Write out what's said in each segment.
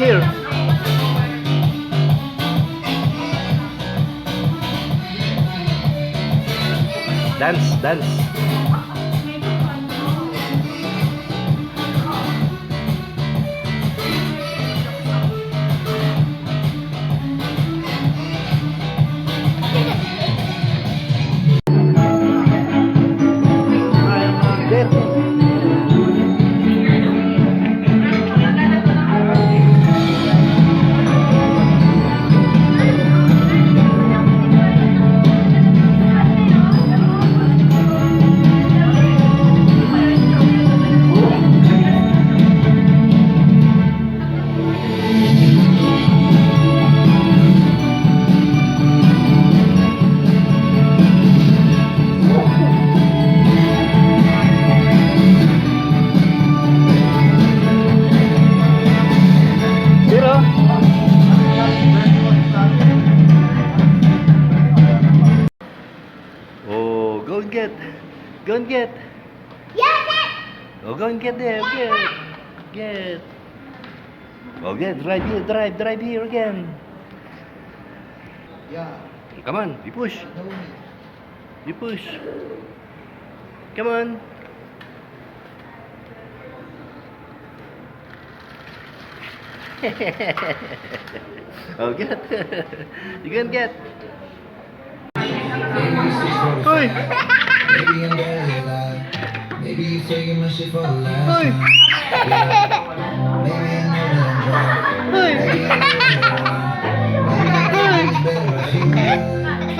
here. Dance, dance. Oh, go and get. Go and get. Oh, go and get there. Get. Oh, get. Drive here. Drive here again. Yeah. Come on. You push. You push. Come on. Oh, get. You can get. Hoy! Maybe I'm barely alive. Maybe you're taking my shit for the last Hoy! time. Maybe I know that I'm drunk. Hoy! Maybe I know it's better. I feel good.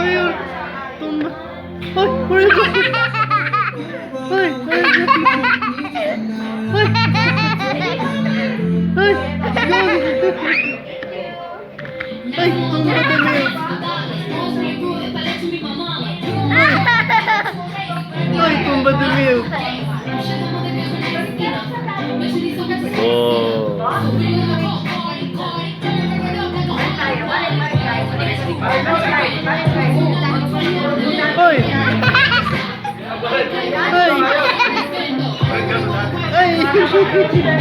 Ayun! Tumba! Hoy! Where are you going? Hoy! Where are you going? Hoy! Hoy! Go! Ay! Tumba kami! Ay! Tumba the milk! Oh! Hoy! Ay!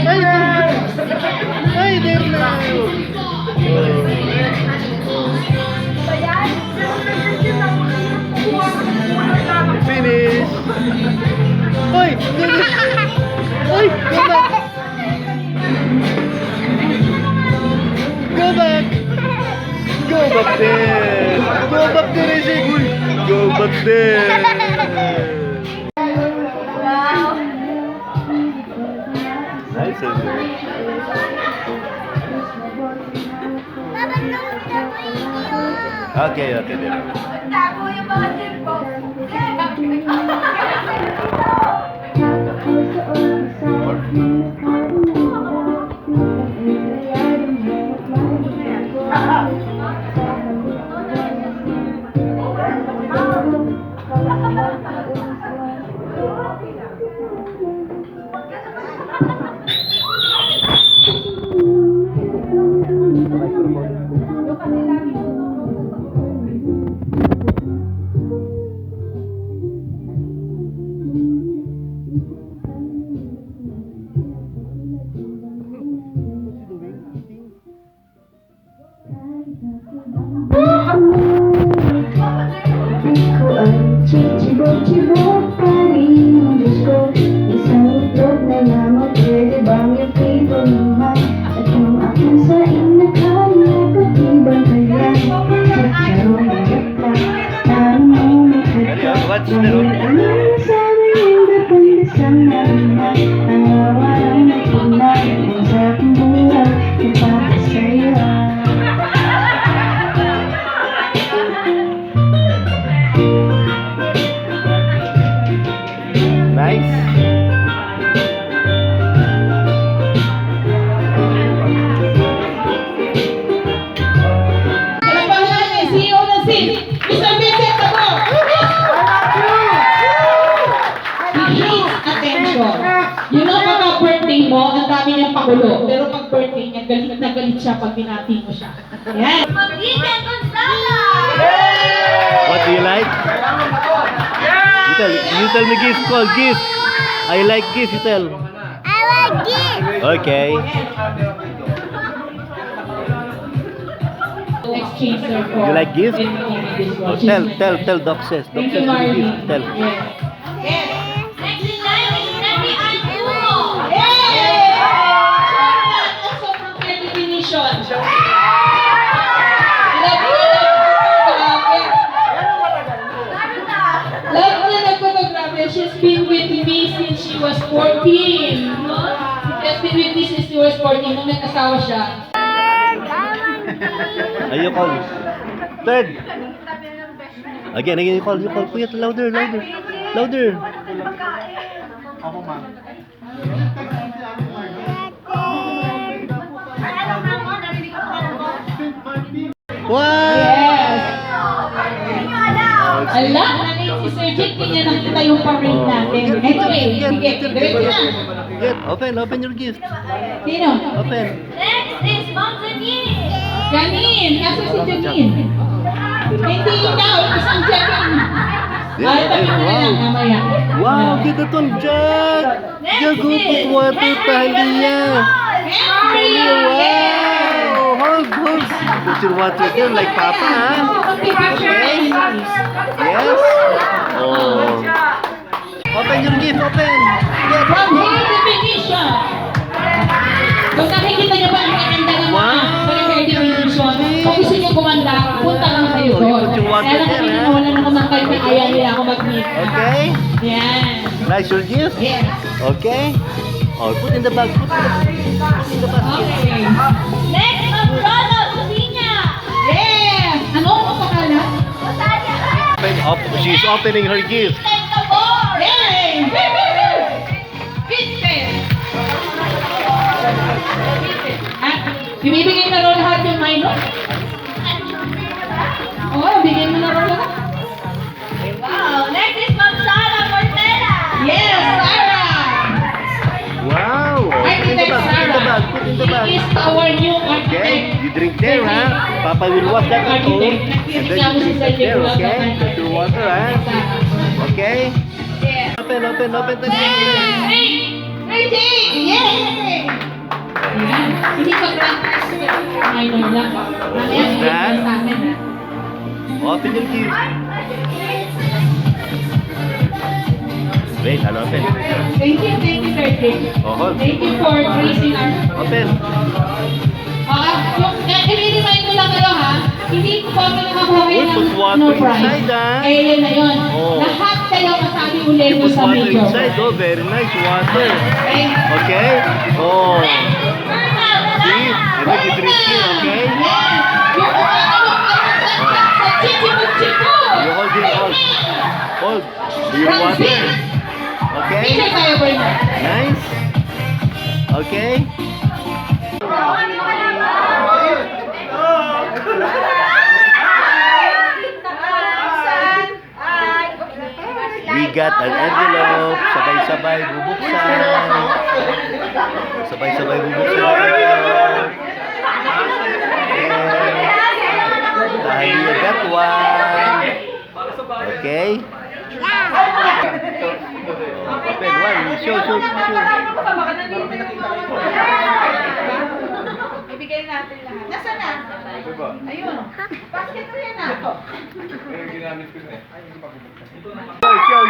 Ay! Ay! There na! Finish! Hoy! Hoy! Go back! Go back! Go back there! Go back there, Isig! Go back there! Nice, okay, okay, there. Tago yung mga cellphone. Chibok-chibok pa rin ang Diyos ko. Isang itlog na lamang, pwede bang ipito naman? At kung aking saing na kaya, pag-ibang kaya Chicharong hirap ka, parang umakad ka. Ang sabi ng kapandasang naman, ang awarang napunay, ang sa aking buhay, ipapasaya. Nice. CEO na si Mr. Vincent Tabo. He hates attention. You know, pagka birthday mo, ang dami niyang pakulo. Pero pag birthday niya, galit na galit siya pag binati mo siya. Yan. Vincent Gonzalo! What do you like? You tell me gift, call gift. I like gift, you tell. I like this! Okay. chaser for. You like gift? This Oh, one. tell Doc says. Doc Thank says you, for the Marley. gift. Tell. Yes. Yes. Next in line is Nemi Arturo. Yay! Also from Fair Definition. Love you, love you, nagpapographe. She's been with me since she was 14. She has been with me since she was 14. Nung nag-asawa siya. Ay, you call. Third. Again, you call. Kuya, louder. Wow! Yes! Ala, si Sir Jake, hindi niya nakita yung parade natin. Anyway, sige, diretso na. Get, open your gift. Sino? Open. Next is Mom Janine. Janine! Nasa si Janine? Hindi ikaw, isang Janine. Ay, tabi mo na lang, mamaya. Wow, get that one, Jack. You go put water, Talia. Henry! Wow! Hold. Put your water there like Papa, huh? Okay, picture. Yes. Oh. Open your gift, open. Get. From Hair Definition. Kung nakikita niyo ba ang maganda ng mga Hair Definition, kung gusto niyo kumanda, punta lang kayo doon. Kaya lang kami wala na naman kayo na ayaw nila ako mag-meet. Okay. Yan. Nice your gift. Yes. Okay. Oh, put in the bag. Put in the basket. Okay. Next is Rolo Susina. Yes! Ano ang pangalan? She's opening her gift. Take the board. Yay! Vincent! Ah, ibibigay na rin lahat yung Milo? Oo, bigyan mo na rin lahat. Wow. Next is Ma'am Sara Portela. Yes, Sarah! Wow. Put in the Architect bag. Sarah. Put in the bag. She is our new Okay. architect. You drink there, huh? Papa will wash that at home. Architect. And then you drink that there, okay? Put your water, huh? Okay. Yes. Open. Hey! Jake! Yay! Ayan. Hindi pa grandpas. Minor lang. Mamaya, What's that? sa amin. Open your gift. Wait, I'll open. Thank you, Sir Jake. Oh, Thank you for gracing our... open. I-remind ko lang kayo ha, hindi ko pa nakakuha Uy, ng put water no prize. inside, ah. Eh, yun na yun. Oh. Lahat kayo masabi ulit Put sa water video. inside. Oh, very nice water. Okay? Okay. Oh. Berna See? Lalana. And then you drink here, okay? Yes! Yung sa chichi-muchiko! You hold it, hold. Hold. Your water. Okay? Picture tayo, Berna. Nice. Okay. We got an envelope. Sabay-sabay bubuksan. Sabay-sabay bubuksan ang envelope. Dahil you got one. Okay? Open one. Show. Ibigay natin lahat. Nasaan na? Ayun. Basket ko yan ah. Show.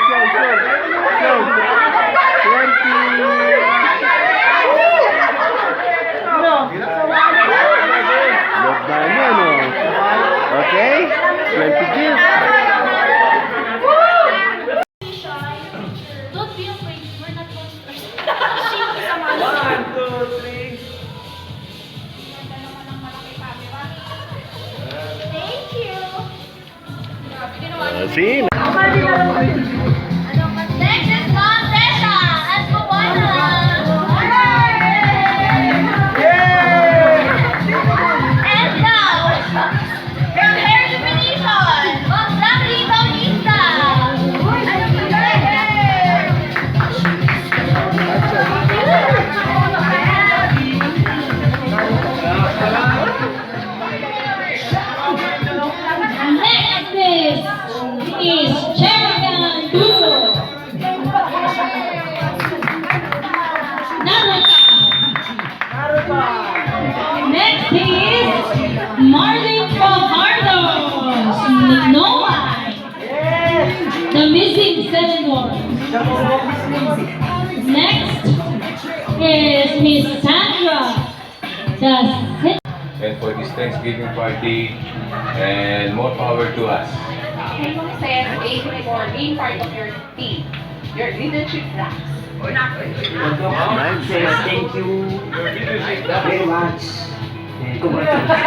20. Okay? 20 gifts. Don't be afraid. We're not monsters. Sheep is a monster. Thank you. See? Next is Mom Tessa at Cubana. And now, from Hair Definition, Mom Lovely Bautista. Next is Chairman Dumo. Next is Miss Sandra. And for this Thanksgiving party, and more power to us. Can you say thank you for being part of your team, your leadership class? Nice. Thank you very much. And congratulations.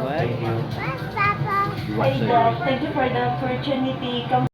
What? Hi, Doc. Thank you for the opportunity.